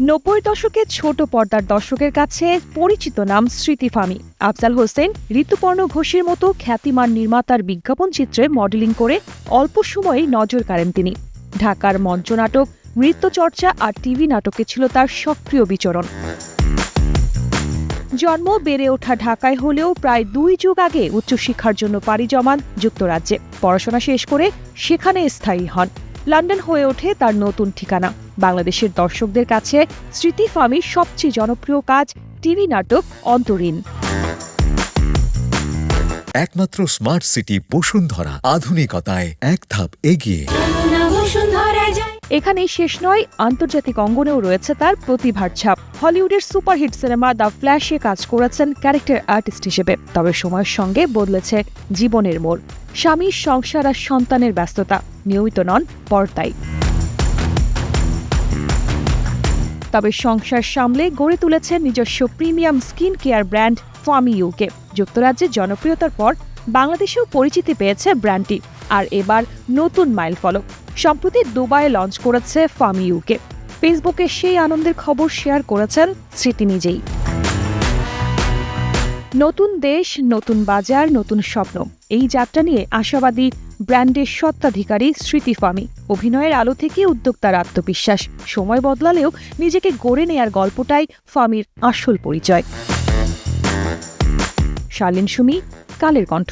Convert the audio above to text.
90 দশকে ছোট পর্দার দর্শকের কাছে পরিচিত নাম স্মৃতি ফাহমি। আফজাল হোসেন, ঋতুপর্ণ ঘোষের মতো খ্যাতিমান নির্মাতার বিজ্ঞাপন চিত্রে মডেলিং করে অল্প সময়েই নজর কাড়েন তিনি। ঢাকার মঞ্চনাটক, নৃত্যচর্চা আর টিভি নাটকে ছিল তার সক্রিয় বিচরণ। জন্ম বেড়ে ওঠা ঢাকায় হলেও প্রায় 2 যুগ আগে উচ্চশিক্ষার জন্য পাড়ি জমান যুক্তরাজ্যে। পড়াশোনা শেষ করে সেখানে স্থায়ী হন। লন্ডন হয়ে ওঠে তার নতুন ঠিকানা। বাংলাদেশের দর্শকদের কাছে স্মৃতি ফাহমির সবচেয়ে জনপ্রিয় কাজ টিভি নাটক অন্তরীণ। একমাত্র স্মার্ট সিটি বসুন্ধরা, আধুনিকতায় এক ধাপ এগিয়ে। এখানেই শেষ নয়, আন্তর্জাতিক অঙ্গনেও রয়েছে তার প্রতিভার ছাপ। হলিউডের সুপারহিট সিনেমা দ্য ফ্ল্যাশে কাজ করেছেন ক্যারেক্টার আর্টিস্ট হিসেবে। তবে সময়ের সঙ্গে বদলেছে জীবনের মোড়। স্বামীর সংসার আর সন্তানের ব্যস্ততা, নিয়মিত নন পর্দায়। তবে সংসার সামলে গড়ে তুলেছেন নিজস্ব প্রিমিয়াম স্কিন কেয়ার ব্র্যান্ড ফাহমি ইউকে। যুক্তরাজ্যের জনপ্রিয়তার পর বাংলাদেশেও পরিচিতি পেয়েছে ব্র্যান্ডটি। আর এবার নতুন মাইলফলক, সম্প্রতি দুবাইয়ে লঞ্চ করেছে ফাহমি ইউকে। ফেসবুকে সেই আনন্দের খবর শেয়ার করেছেন স্মৃতি নিজেই। নতুন দেশ, নতুন বাজার, নতুন স্বপ্ন, এই যাত্রা নিয়ে আশাবাদী ব্র্যান্ডের স্বত্বাধিকারী স্মৃতি ফাহমি। অভিনয়ের আলো থেকে উদ্যোক্তার আত্মবিশ্বাস, সময় বদলালেও নিজেকে গড়ে নেয়ার গল্পটাই ফাহমির আসল পরিচয়। শালীন সুমি, কালের কণ্ঠ।